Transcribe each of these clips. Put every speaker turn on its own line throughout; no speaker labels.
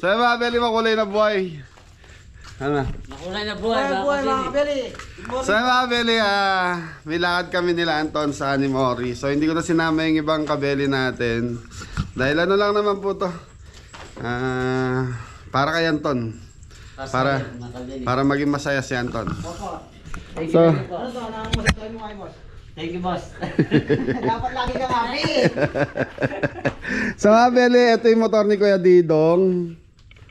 Sa mga Beli, makulay na buhay. Ano?
Makulay na buhay
mga kabeli.
Sa mga Beli, may lakad kami nila Anton sa Animori. So hindi ko na sinama yung ibang kabeli natin. Dahil ano lang naman po to. Para kay Anton. Para maging masaya si Anton.
Thank
So,
you, po.
Ano to? Anong masasabi mo kay boss?
Thank you, boss.
Dapat lagi kang happy.
sa mga Beli, ito yung motor ni Kuya Didong.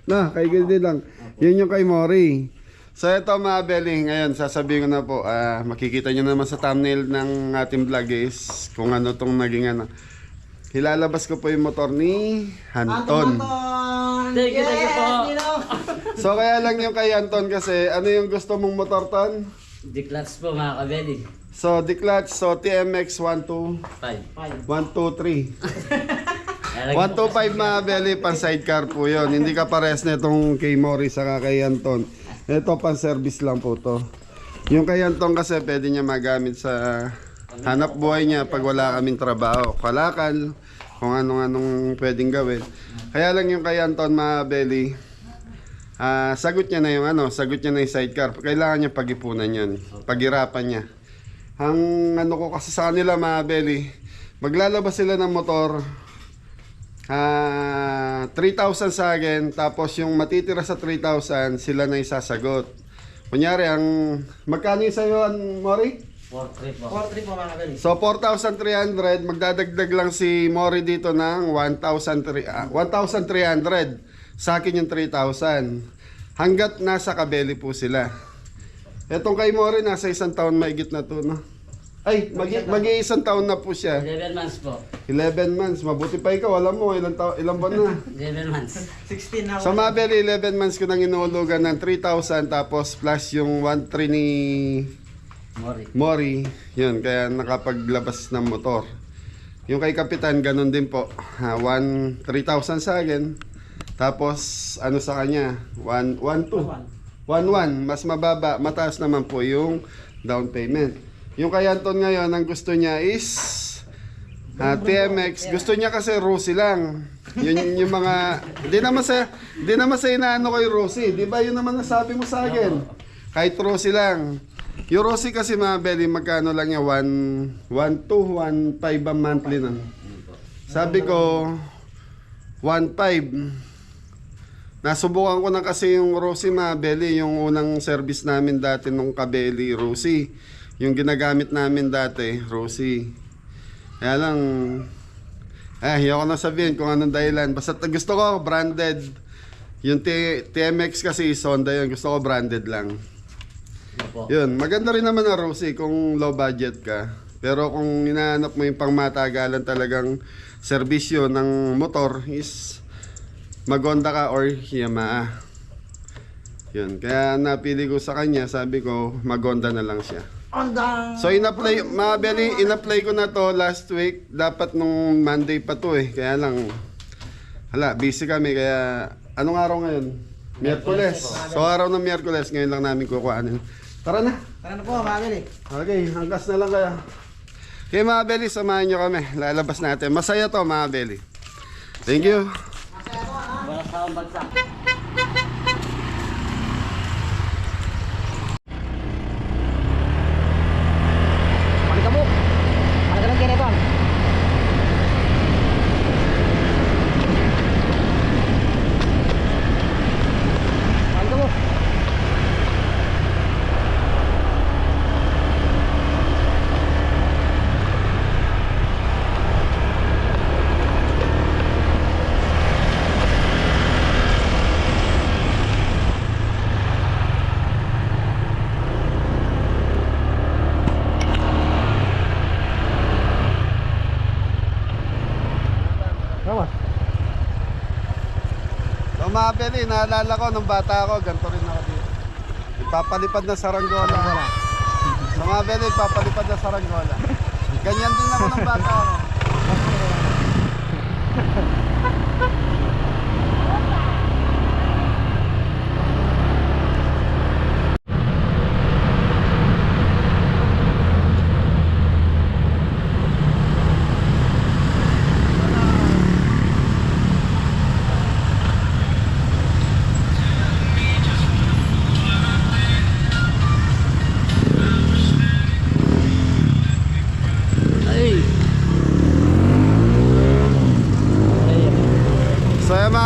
Na, kay Kuya Didong. Yun yung kay Mori. So ito mga Beli, ngayon sasabihin ko na po, makikita nyo naman sa thumbnail ng ating vlog is kung ano tong naging ano. Hilalabas ko po yung motor ni Anton.
Thank you po.
So kaya lang yung kay Anton kasi, ano yung gusto mong motor, Ton?
Declats po mga kabeli.
So, Declutch, so TMX 125. 123. 125 mga Beli, pan sidecar po yun. Hindi ka pares na itong kay Mori saka kay Anton. Ito pan service lang po to. Yung kay Anton kasi pwede niya magamit sa hanap buhay niya pag wala kaming trabaho. Kalakal, kung anong pwedeng gawin. Kaya lang yung kay Anton mga Beli, sagot niya na yung sagot niya na yung sidecar. Kailangan niya pag-ipunan yan, paghirapan niya. Ang ano ko kasi sa kanila mga Beli, maglalabas sila ng motor, 3,000 sa akin, tapos yung matitira sa 3,000, sila na isasagot. Kunyari, magkano yung sa'yo, Mori?
4-3 po.
4-3 po mga kabeli.
So 4,300, magdadagdag lang si Mori dito ng 1,300. Sa akin yung 3,000. Hanggat nasa Kabeli po sila. Etong kay Mori, nasa 1 taon maigit na to, no? Ay, mag-iisang taon na po siya.
11 months po.
11 months. Mabuti pa ikaw, alam mo, ilang buwan na.
11 months.
16 na.
Sa Mabeli, 11 months ko nang inuulugan ng 3,000 tapos plus yung 1,300 ni Mori. Yun, kaya nakapaglabas ng motor. Yung kay Kapitan, ganun din po. 3,000 sa akin. Tapos, ano sa kanya? 1,200. 1,100. Mas mababa. Mataas naman po yung down payment. Yung kay Anton ngayon, ang gusto niya is TMX. Gusto niya kasi Rosy lang. Yun yung mga... Di naman sa inaano kay Rosy. Di ba yun naman nasabi mo sa akin? Kahit Rosy lang. Yung Rosy kasi mga Beli, magkano lang niya? 1,200, 1,500 ang monthly na. Sabi ko, 1,500. Nasubukan ko na kasi yung Rosy mga Beli, yung unang service namin dati nung Kabeli, Rosy. Yung ginagamit namin dati, Rosy. Kaya lang, ayoko na sabihin kung anong dahilan. Basta gusto ko branded. Yung TMX kasi Honda yun, gusto ko branded lang. Yun, maganda rin naman ang Rosy kung low budget ka. Pero kung hinahanap mo yung pangmatagalan talagang serbisyo ng motor is Mag-Honda ka or Yamaha. Yun, kaya napili ko sa kanya, sabi ko mag-Honda na lang siya.
Honda.
So in-apply, mga Beli, in-apply ko na to last week. Dapat nung Monday pa to eh. Kaya lang, busy kami. Kaya, anong araw ngayon? Miyerkules. So araw ng Miyerkules, ngayon lang namin kukuhanin. Tara na.
Tara na po mga kabeli.
Okay, hanggas na lang kaya. Okay mga Beli, samahan nyo kami. Lalabas natin. Masaya to mga Beli. Thank you.
Wala sa akong bagsak.
Malikabok. Malikabok kaya ito. Malikabok.
So mga Beli, naalala ko nung bata ako, ganito rin ako dito. Ipapalipad na saranggola. So mga Beli, ipapalipad na saranggola. Ganyan din ako nung bata ako.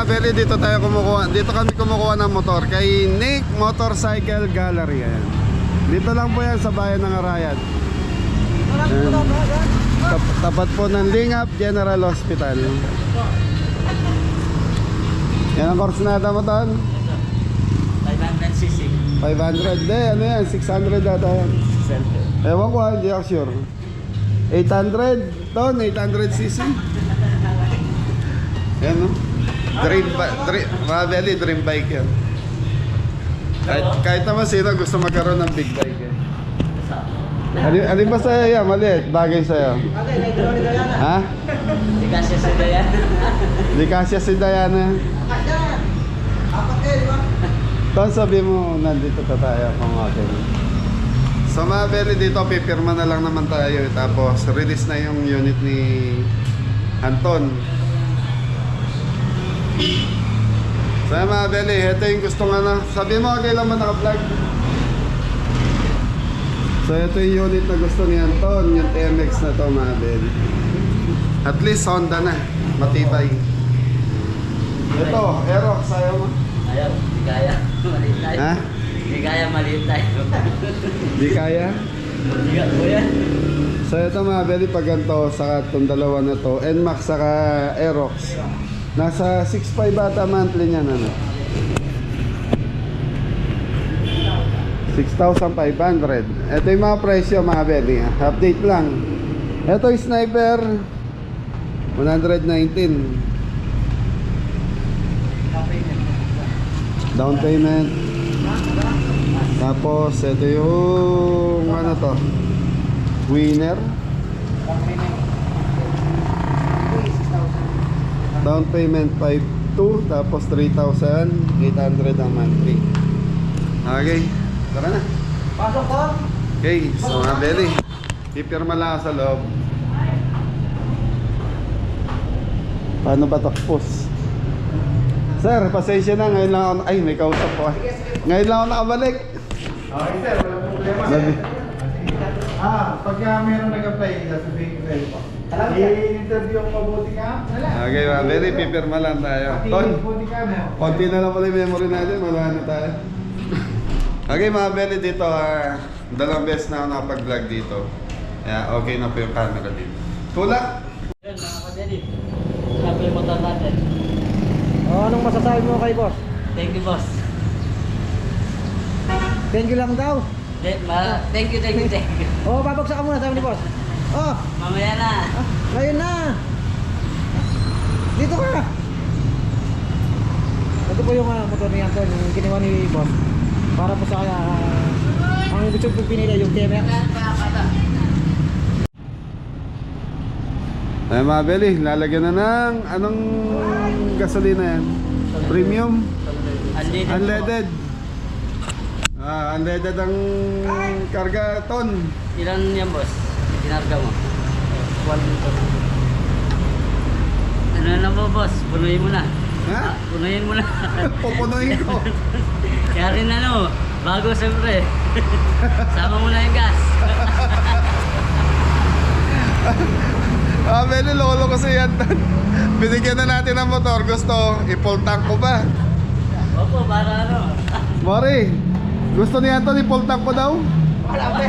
Belly, dito tayo kumukuha. Dito kami kumukuha ng motor kay Nick Motorcycle Gallery. Ayan. Dito lang po yan sa bayan ng Arayat. Tapat po ng Lingap General Hospital. Yan ang korsonada mo, Ton?
500cc.
500. De, ano yan? 600 data yan. Ewan ko, hindi ako sure. 800. Ton, 800cc. Yan, no? Mga Belly, dream bike yan. Kahit naman sino gusto magkaroon ng big bike eh. Alin ba sa'yo yan? Maliit, bagay sa'yo. Ha?
Di kasya sa dayan.
Di kasya si Diana. Ton, sabi mo, nandito pa tayo kung akin. So mga Belly, dito pipirma na lang naman tayo. Tapos release na yung unit ni Anton. So mga Belly, ito yung gustong ano. Sabi mo, kailan mo naka-vlog? So ito yung unit na gusto ni Anton, yung TMX na to mga Belly. At least Honda na, matibay. Ito, Aerox, ayaw mo?
Ayaw, di kaya. Maliit tayo.
Ha?
Di kaya, maliit tayo.
Di kaya?
Bigat po yan.
So ito mga Belly, pag ganito, saka itong dalawa na to, NMAX saka Aerox. Nasa 6.5 bata monthly niyan, ano? 6,500. Ito yung mga presyo mga Belly. Update lang. Ito yung Sniper 119. Down payment. Tapos ito yung ano to? Winner. Down payment 5,200, tapos 3,800 ang monthly. Okay, tara na.
Pasok ko.
Okay, so mga Belly, pipirma lang sa loob. Paano ba takpos? Sir, pasensya na, ngayon lang ako, ay may kausap ko. Ngayon lang ako nakabalik.
Okay sir, walang problema. Pagka meron nag-apply, sasabihin ko sa'yo po. I-interview ang mabuti ka.
Okay mga Belly, pipirma lang tayo. Ton,
Mabuti ka mo.
konti na lang pala yung memory natin, wala na tayo. Okay mga Belly, dito, dalawang beses na ako nakapag-vlog dito. Kaya okay na po yung camera dito. Tulak!
Yan, mga kabeli. Sabi yung motor natin.
Anong masasabi mo kay boss?
Thank you, boss.
Thank you lang daw.
Thank you.
Babagsak ka muna, sabi ni boss.
Mamaya na.
Ngayon na. Dito ka. Ito po yung motor ni Anton, yung ginawa ni boss. Para po sa ang gusto ko pinili yung TMX.
Ay mga Belly, lalagyan na ng anong gasolina yan? Premium? Unleaded. Unleaded ang karga, Ton.
Ilan yan, boss? Kinarga mo? 1 liter. Ano na po, boss? Punuin mo na.
Ha?
Punuin mo na.
Pupunuin ko.
Kaya rin ano, bago siyempre. Sama mo na yung gas.
Belly, lolo ko si Anton. Binigyan na natin ng motor. Gusto, i-full tank ko ba?
Opo, para ano?
Mori, gusto ni Anton i-full tank ko daw?
Wala pa.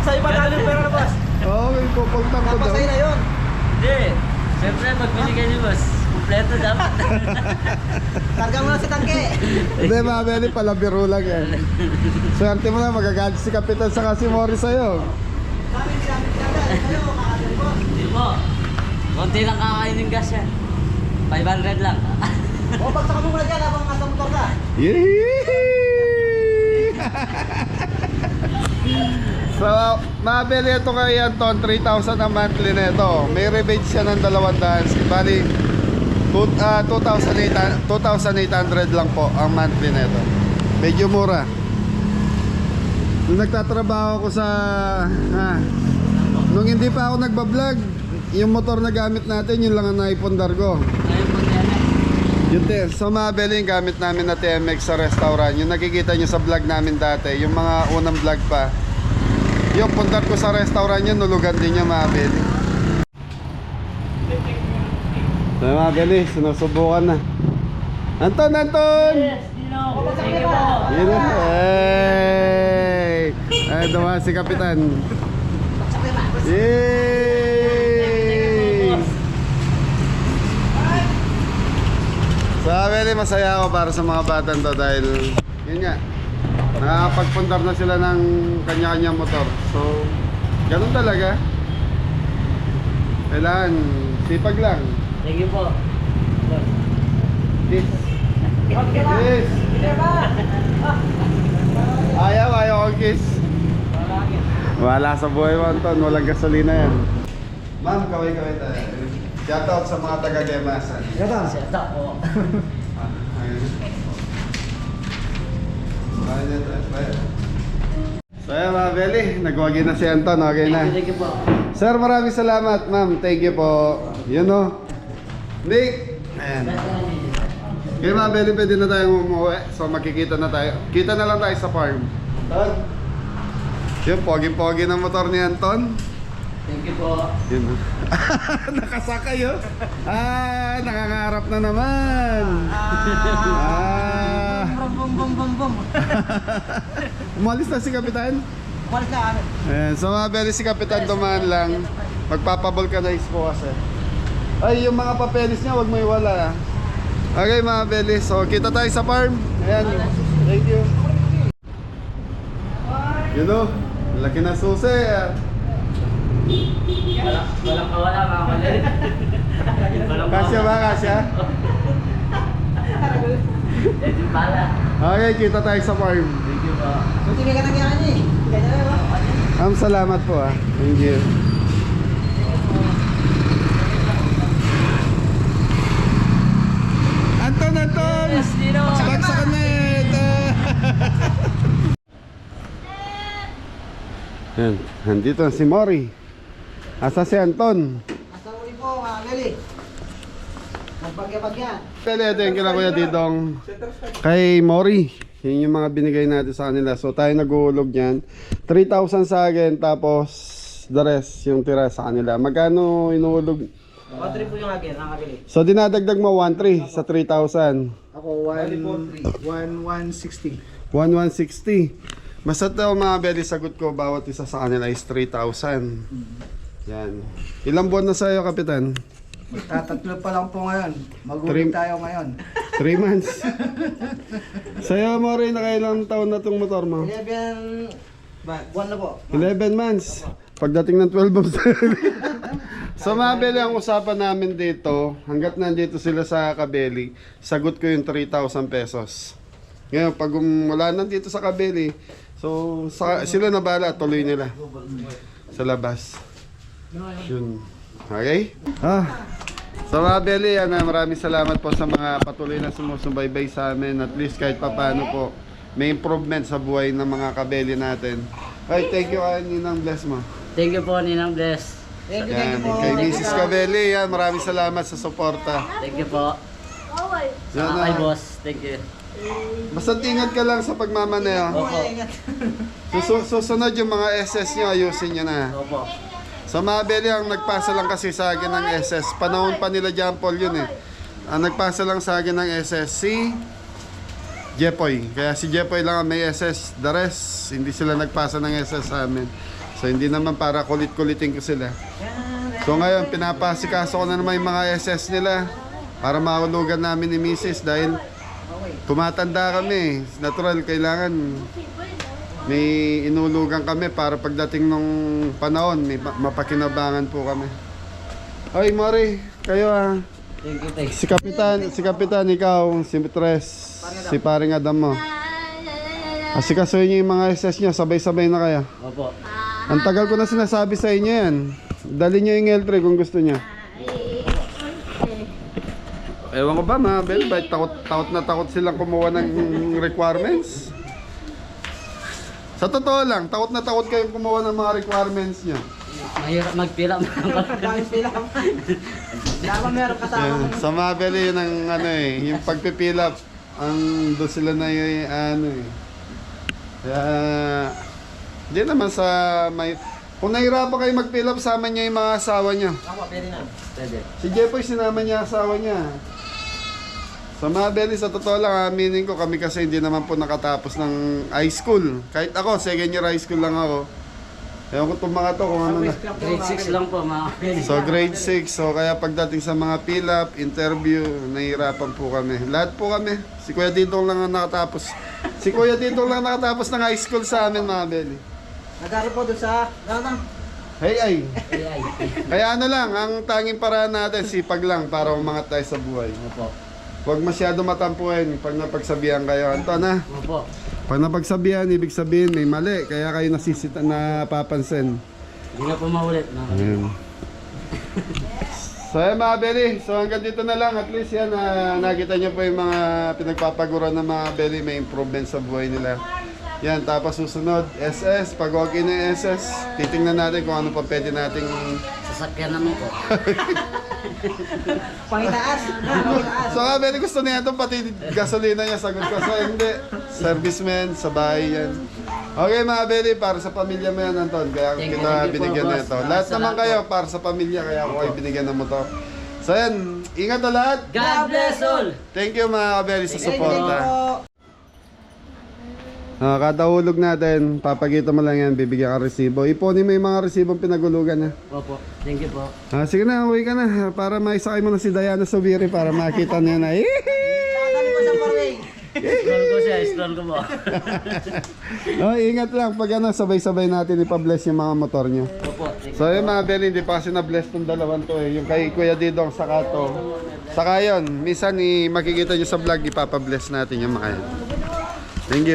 Sa iba namin pero na boss.
Oo, i-full tank ko daw.
Napasay na yun.
Hindi. Siyempre, pag binigay niyo, boss, kumpleto dapat.
Karga mo na si Tangke.
Hindi mga Belly, pala biro lang yan. Swerte mo na, magagalit si Kapitan sa si Mori sa'yo.
Kami hindi namin karga. Kayo, kakasal po.
Hindi po. Konti lang kakain ng gas yan. 500 lang.
Bagsak ka muna dyan habang nasa motor ka.
Yee! So, mga Belly, ito kay Anton, 3,000 ang monthly na ito. May rebate siya ng 200. Bali, 2,800 lang po ang monthly na ito. Medyo mura. Nung nagtatrabaho ko sa nung hindi pa ako nagbablog, yung motor na gamit natin, yun lang ang naipundar ko.
Ngayon po yan.
Yun din, sa mga Belly, yung gamit namin na TMX sa restaurant, yung nakikita nyo sa vlog namin dati, yung mga unang vlog pa, yung pundar ko sa restaurant yun, nulugan din yung mga Belly. So mga Beli, sinusubukan na. Anton! Anton!
Yes, Dino. Thank you po.
Yun na. Hey! Ay, dumaan si Kapitan. Yay! So, Beli, masaya ako para sa mga batan to dahil yun nga, nakakapagpundar na sila ng kanya-kanyang motor. So, ganun talaga. Kailangan, sipag lang.
Thank you po.
Kiss. Kiss. Ayaw kong kiss. Wala sa buhay mo, Anton. Walang gasolina yan. Ma'am, kaway-kaway tayo. Shoutout sa mga taga-Gemasan.
Gata.
Set up po.
So yan mga Beli, nagwagi na si Anton. Okay na.
Thank you po.
Sir, maraming salamat, ma'am. Thank you po. Yun o. Nick. Ayan. Okay mga Beli, pwede na tayong umuwi. So makikita na tayo. Kita na lang tayo sa farm. Anton. Yun, pogi-pogi ng motor ni Anton.
Thank you po.
Yun. Nakasakay oh. Nakangarap na naman.
Bum.
Umalis na si Kapitan.
Kumalis na kami.
Ayan, so mga Beli, si Kapitan dumaan lang. Magpapavulcanize po kasi. Ay, yung mga papeles niya, wag mo iwala. Okay mga Beli, so kita tayo sa farm. Ayan, thank you. Yun o, laki na susi.
Walang kawala mga kulit.
Kasya ba, kasya?
Edi pala.
Okay, kita tayo sa farm.
Thank you po.
Buti ka nangyari niya eh. Kaya na ba?
Salamat po Thank you. Anton!
Yes, Dino.
Back sa kamit! Yan, nandito na si Mori. Asa si Anton?
Asa uli po mga Beli. Magbagya-bagya.
Pwede, ito yung kinakuya ditong kay Mori. Yun yung mga binigay natin sa kanila. So tayo nag-uulog yan. 3,000 sa akin, tapos the rest yung tira sa kanila. Magkano inuulog?
1-3 po yung akin, ang Beli.
So dinadagdag mo 1,300 sa 3,000.
Ako 1,160.
1,160. Basta ito mga Beli, sagot ko bawat isa sa kanila is 3,000. Yan. Ilang buwan na sa'yo, Kapitan?
Tatatlo pa lang po ngayon. Mag-uwi tayo ngayon.
3 months. Sa'yo, Mori, nakailang taon na itong motor mo?
11 buwan na po.
11 months. Pagdating ng 12 months. So mga Beli, ang usapan namin dito, hanggat nandito sila sa Kabeli, sagot ko yung 3,000 pesos. Ngayon, pag wala nandito sa Kabeli, so sila na bala, tuloy nila sa labas. Yun. Okay? So mga Beli, maraming salamat po sa mga patuloy na sumusubaybay sa amin. At least kahit papano po, may improvement sa buhay ng mga Kabeli natin. Ay, thank you kay Ninang Bless mo.
Thank you po, Ninang Bless.
Thank you
Yan,
po.
kay Mrs. Kabeli, yan, maraming salamat sa suporta.
Thank you po.
Yan
Sa kay
na.
boss. Thank you.
Basta ingat ka lang sa pagmamaneho.
Opo.
Susunod yung mga SS nyo, ayusin nyo na.
Opo.
Sa mga Beli, ang nagpasa lang kasi sa akin ng SS. Panahon pa nila John Paul yun eh. Ang nagpasa lang sa akin ng SS si Jepoy. Kaya si Jepoy lang ang may SS. The rest, hindi sila nagpasa ng SS sa amin. So hindi naman para kulit-kulitin ko sila. So ngayon, pinapasikaso ko na naman yung mga SS nila para mahulugan namin ni Mrs. dahil tumatanda kami. Natural, kailangan may inulugan kami para pagdating ng panahon, may mapakinabangan po kami. Hoy, Mori, kayo
Thank you, thank you.
Si Kapitan, ikaw, si Tres, si Paring Adam mo. Asikasuhin niyo yung mga SS niyo, sabay-sabay na kaya.
Opo.
Ang tagal ko na sinasabi sa inyo yan. Dali niyo yung L3 kung gusto niyo. Ewan ko ba mga Bel, bakit takot na takot silang kumuha ng requirements? Sa totoo lang, takot na takot kayong kumuha ng mga requirements nyo.
Mahirap magpila.
Dahil sila. Dapat meron kasama.
Yan, sa mga Bel, yun ang ano yung pagpipilap. Ang doon sila na yung ano Kaya, di naman sa may Kung nahirapan kayo mag-fill up, sama niya yung mga asawa niya.
Ako, pwede na.
Pwede.
Si Jepoy, sinama niya asawa niya. Sa mga Belly, sa totoo lang, aminin ko, kami kasi hindi naman po nakatapos ng high school. Kahit ako, second year high school lang ako. Ewan ko itong mga to kung ano na.
Grade 6 lang po mga kapatid.
So grade 6, so kaya pagdating sa mga fill up, interview, nahihirapan po kami. Lahat po kami. Si Kuya Didong lang ang nakatapos. Si Kuya Didong lang nakatapos ng high school sa amin, mga Belly.
Nag-aaral po doon sa... Ano?
Hey ay!
Ay.
Kaya ano lang, ang tanging paraan natin, sipag lang para umangat tayo sa buhay.
Opo.
Huwag masyado matampuhin pag napagsabihan kayo. Anton ha?
Opo.
Pag napagsabihan, ibig sabihin may mali. Kaya kayo napapansin.
Hindi na po maulit. No?
Ayan. So yan mga Belly. So hanggang dito na lang. At least yan, nakita nyo po yung mga pinagpapaguran ng mga Belly. May improvement sa buhay nila. Yan, tapos susunod, SS. Pag okay na yung SS, titingnan natin kung ano pa pwede nating...
Sasakyan naman po.
Pangitaas. Pangitaas.
So nga, Belly, gusto niya ito, pati gasolina niya, sagot ko. So hindi, serviceman, sa bahay yan. Okay mga Belly, para sa pamilya mo yan, Anton. Kaya
Thank you,
kita
thank you
binigyan
po,
na
boss.
ito. Lahat
Sa
naman
lahat
kayo, para sa pamilya, kaya ako kayo binigyan ng motor. So yan, ingat na lahat.
God bless all!
Thank you mga Belly sa
Thank you
suporta.
po.
Kada hulog natin, papakita mo lang yan, bibigyan ka resibo. Ipunin mo yung mga resibong pinagulugan ha.
Opo. Thank you po.
Sige na, uwi ka na. Para maisakay mo na si Diana Subiri para makita niya na.
Tatali ko sa four-way.
Scroll ko siya. Scroll ko po.
Ingat lang pag ano, sabay-sabay natin ipa-bless yung mga motor niyo.
Opo.
So yung mga Belly, hindi pa kasi na-bless tong dalawang to eh. Yung kay Kuya Didong, saka to. Saka yun, minsan makikita nyo sa vlog, ipapa-bless natin yung mga yan. Thank you.